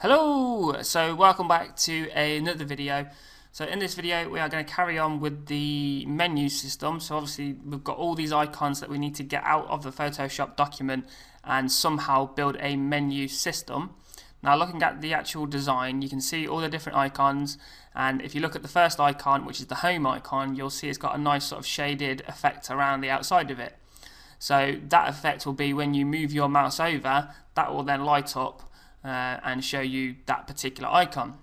Hello! So welcome back to another video. So in this video we are going to carry on with the menu system. So obviously we've got all these icons that we need to get out of the Photoshop document and somehow build a menu system. Now looking at the actual design, you can see all the different icons, and if you look at the first icon, which is the home icon, you'll see it's got a nice sort of shaded effect around the outside of it. So that effect will be when you move your mouse over, that will then light up and show you that particular icon.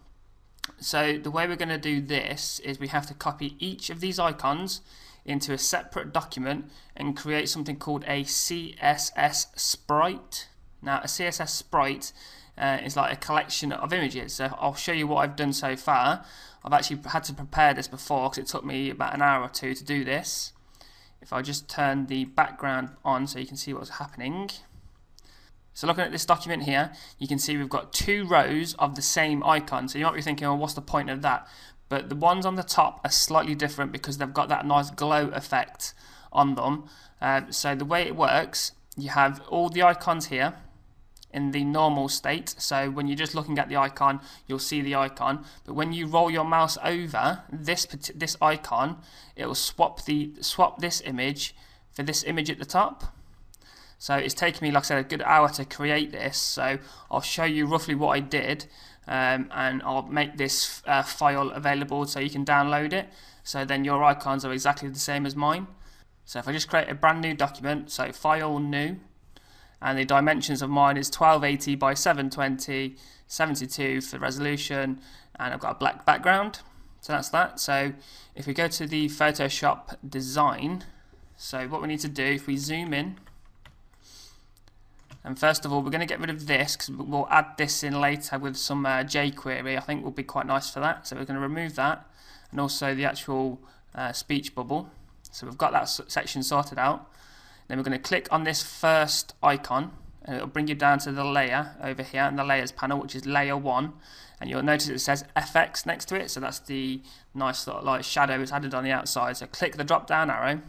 So the way we're going to do this is we have to copy each of these icons into a separate document and create something called a CSS Sprite. Now a CSS Sprite is like a collection of images. So I'll show you what I've done so far. I've actually had to prepare this before because it took me about an hour or two to do this. If I just turn the background on so you can see what's happening. So looking at this document here, you can see we've got two rows of the same icon. So you might be thinking, well, what's the point of that? But the ones on the top are slightly different because they've got that nice glow effect on them. So the way it works, you have all the icons here in the normal state. So when you're just looking at the icon, you'll see the icon. But when you roll your mouse over this icon, it will swap this image for this image at the top. So it's taken me, like I said, a good hour to create this. So I'll show you roughly what I did, and I'll make this file available so you can download it. So then your icons are exactly the same as mine. So if I just create a brand new document, so file new, and the dimensions of mine is 1280 by 720, 72 for resolution, and I've got a black background. So that's that. So if we go to the Photoshop design, so what we need to do, if we zoom in, and first of all, we're going to get rid of this because we'll add this in later with some jQuery. I think will be quite nice for that. So we're going to remove that, and also the actual speech bubble. So we've got that section sorted out. Then we're going to click on this first icon, and it'll bring you down to the layer over here in the layers panel, which is layer 1. And you'll notice it says FX next to it. So that's the nice sort of like shadow it's added on the outside. So click the drop down arrow,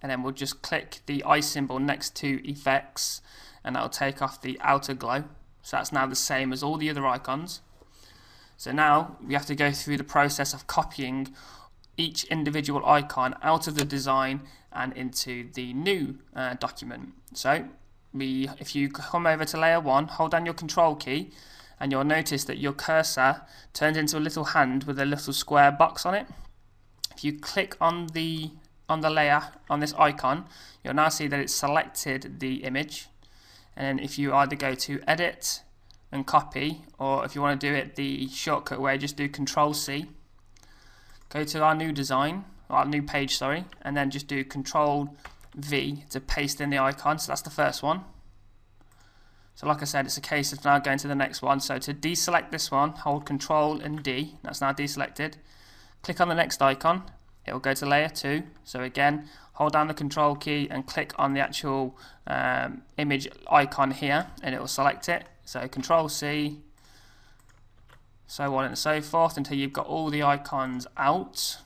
and then we'll just click the eye symbol next to effects, and that'll take off the outer glow. So that's now the same as all the other icons. So now we have to go through the process of copying each individual icon out of the design and into the new document. So if you come over to layer 1, hold down your control key, and you'll notice that your cursor turns into a little hand with a little square box on it. If you click on the layer on this icon, you'll now see that it's selected the image. And if you either go to edit and copy, or if you want to do it the shortcut way, just do Control C. Go to our new design, or our new page, sorry, and then just do Control V to paste in the icon. So that's the first one. So like I said, it's a case of now going to the next one. So to deselect this one, hold Control and D. That's now deselected. Click on the next icon. It will go to layer 2. So again, hold down the control key and click on the actual image icon here, and it will select it. So Control C, so on and so forth until you've got all the icons out.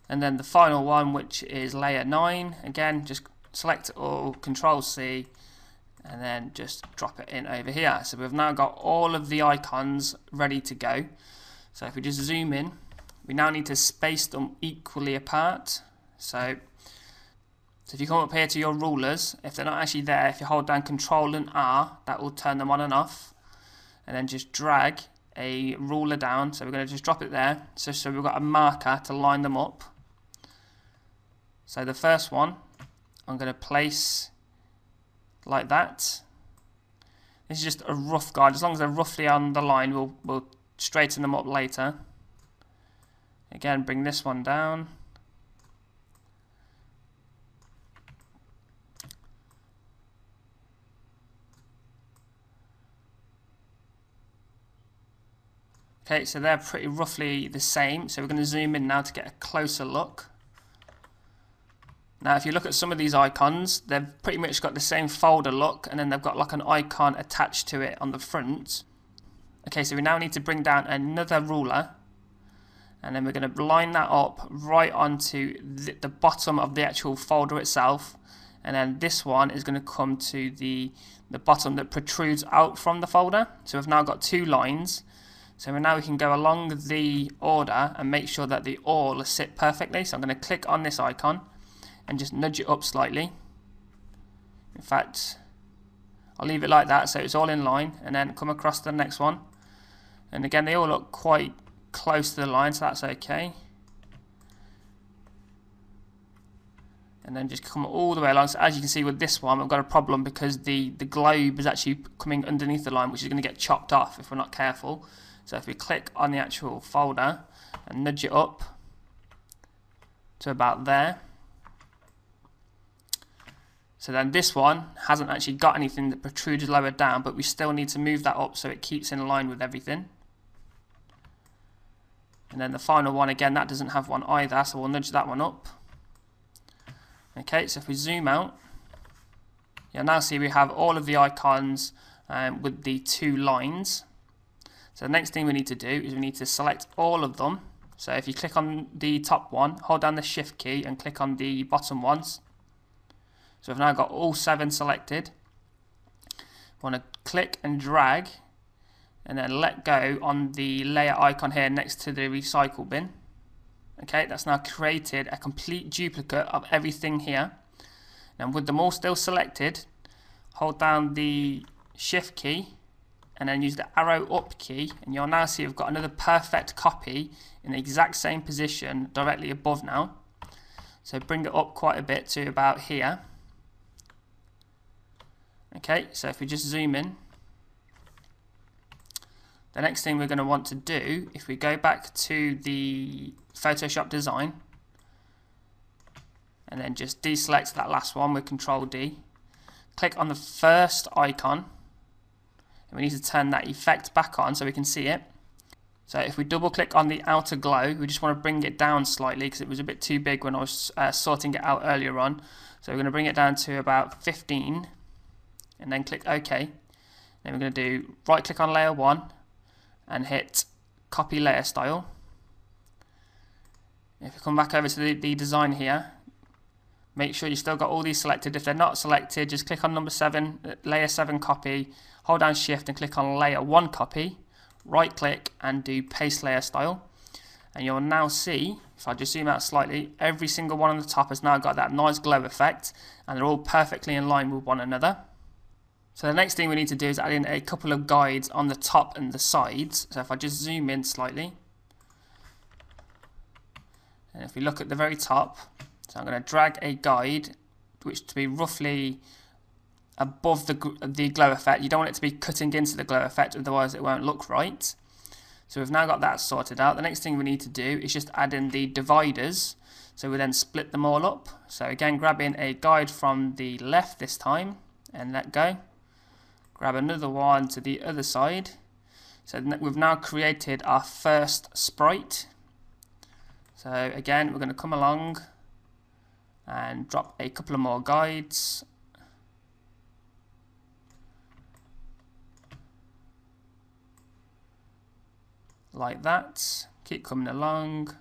And then the final one, which is layer 9, again just select it all, Control C, and then just drop it in over here. So we've now got all of the icons ready to go. So if we just zoom in, we now need to space them equally apart. So if you come up here to your rulers, if they're not actually there, if you hold down Control and R, that will turn them on and off. And then just drag a ruler down. So we're going to just drop it there. So we've got a marker to line them up. So the first one, I'm going to place like that. This is just a rough guide. As long as they're roughly on the line, we'll straighten them up later. Again, bring this one down. Okay, so they're pretty roughly the same. So we're going to zoom in now to get a closer look. Now if you look at some of these icons, they've pretty much got the same folder look, and then they've got like an icon attached to it on the front. Okay, so we now need to bring down another ruler, and then we're going to line that up right onto the bottom of the actual folder itself, and then this one is going to come to the bottom that protrudes out from the folder. So we've now got 2 lines. So now we can go along the order and make sure that they all sit perfectly. So I'm going to click on this icon and just nudge it up slightly. In fact, I'll leave it like that so it's all in line, and then come across to the next one. And again, they all look quite close to the line, so that's okay. And then just come all the way along. So as you can see with this one, I've got a problem because the globe is actually coming underneath the line, which is going to get chopped off if we're not careful. So if we click on the actual folder and nudge it up to about there. So then this one hasn't actually got anything that protrudes lower down, but we still need to move that up so it keeps in line with everything. And then the final one, again, that doesn't have one either, so we'll nudge that one up. Okay, so if we zoom out, you'll now see we have all of the icons with the 2 lines. So the next thing we need to do is we need to select all of them. So if you click on the top one, hold down the shift key and click on the bottom ones. So we've now got all 7 selected. Want to click and drag and then let go on the layer icon here next to the recycle bin. Okay, that's now created a complete duplicate of everything here. And with them all still selected, hold down the shift key and then use the arrow up key, and you'll now see we've got another perfect copy in the exact same position directly above now. So bring it up quite a bit to about here. Okay, so if we just zoom in, the next thing we're going to want to do, if we go back to the Photoshop design and then just deselect that last one with Control D, click on the first icon, and we need to turn that effect back on so we can see it. So if we double click on the outer glow, we just want to bring it down slightly because it was a bit too big when I was sorting it out earlier on. So we're going to bring it down to about 15 and then click OK. Then we're going to do right click on layer 1 and hit copy layer style. If we come back over to the design here, make sure you still got all these selected. If they're not selected, just click on number 7, layer 7 copy, hold down shift and click on layer 1 copy, right click and do paste layer style. And you'll now see, if I just zoom out slightly, every single one on the top has now got that nice glow effect and they're all perfectly in line with one another. So the next thing we need to do is add in a couple of guides on the top and the sides. So if I just zoom in slightly, and if we look at the very top, so I'm going to drag a guide which to be roughly above the glow effect. You don't want it to be cutting into the glow effect, otherwise it won't look right. So we've now got that sorted out. The next thing we need to do is just add in the dividers. So we then split them all up. So again, grab in a guide from the left this time and let go. Grab another one to the other side. So we've now created our first sprite. So again, we're going to come along and drop a couple of more guides. Like that. Keep coming along.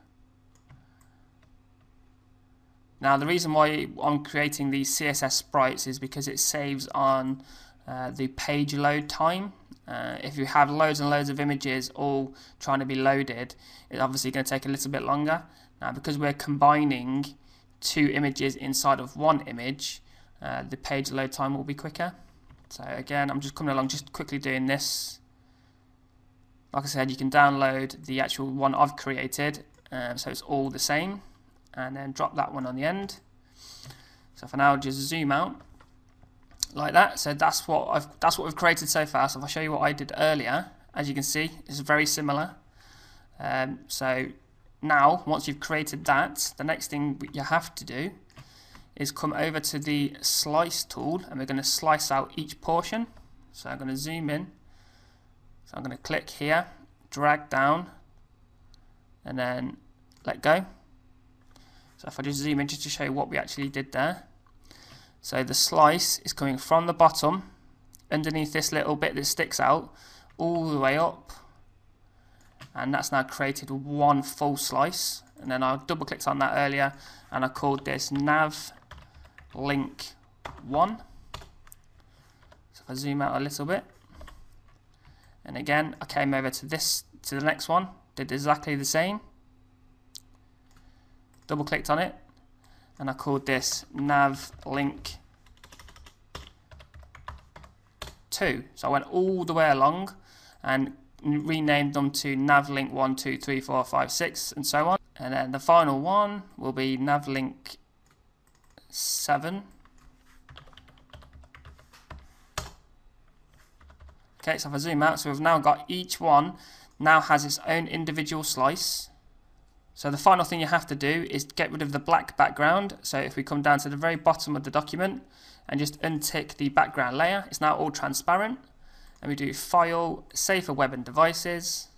Now the reason why I'm creating these CSS sprites is because it saves on the page load time. If you have loads and loads of images all trying to be loaded, it's obviously going to take a little bit longer. Now because we're combining 2 images inside of one image, the page load time will be quicker. So again, I'm just coming along, just quickly doing this. Like I said, you can download the actual one I've created, so it's all the same, and then drop that one on the end. So for now, just zoom out like that. So that's what we've created so far. So if I show you what I did earlier, as you can see, it's very similar. So now, once you've created that, the next thing you have to do is come over to the slice tool, and we're going to slice out each portion. So I'm going to zoom in. So I'm going to click here, drag down, and then let go. So if I just zoom in just to show you what we actually did there. So the slice is coming from the bottom, underneath this little bit that sticks out, all the way up. And that's now created one full slice. And then I double clicked on that earlier, and I called this nav link 1. So if I zoom out a little bit, and again I came over to the next one, did exactly the same, double clicked on it, and I called this nav link 2. So I went all the way along and renamed them to navlink 1, 2, 3, 4, 5, 6, and so on. And then the final one will be navlink 7. Okay, so if I zoom out, so we've now got each one now has its own individual slice. So the final thing you have to do is get rid of the black background. So if we come down to the very bottom of the document and just untick the background layer, it's now all transparent. And we do File, Save for Web and Devices.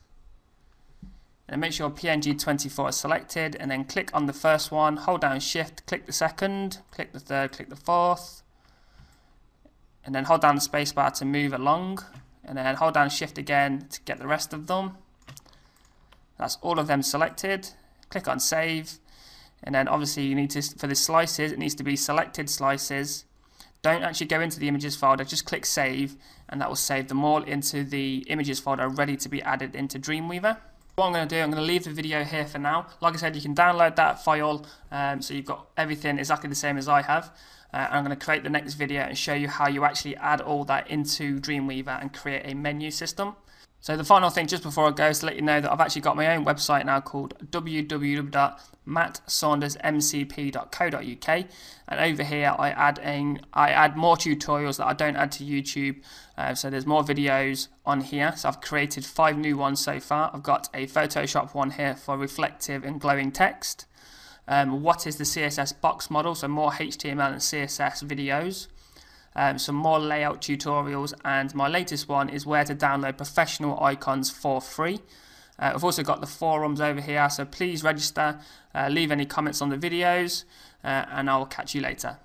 And make sure PNG24 is selected, and then click on the first one, hold down Shift, click the second, click the third, click the fourth, and then hold down the spacebar to move along, and then hold down Shift again to get the rest of them. That's all of them selected. Click on Save, and then obviously you need to, for the slices, it needs to be selected slices. Don't actually go into the images folder, just click Save, and that will save them all into the images folder ready to be added into Dreamweaver. What I'm going to do, I'm going to leave the video here for now. Like I said, you can download that file, so you've got everything exactly the same as I have. And I'm going to create the next video and show you how you actually add all that into Dreamweaver and create a menu system. So the final thing just before I go is to let you know that I've actually got my own website now called www.mattsaundersmcp.co.uk, and over here I add more tutorials that I don't add to YouTube. So there's more videos on here. So I've created 5 new ones so far. I've got a Photoshop one here for reflective and glowing text. What is the CSS box model? So more HTML and CSS videos. Some more layout tutorials, and my latest one is where to download professional icons for free. I've also got the forums over here, so please register, leave any comments on the videos, and I'll catch you later.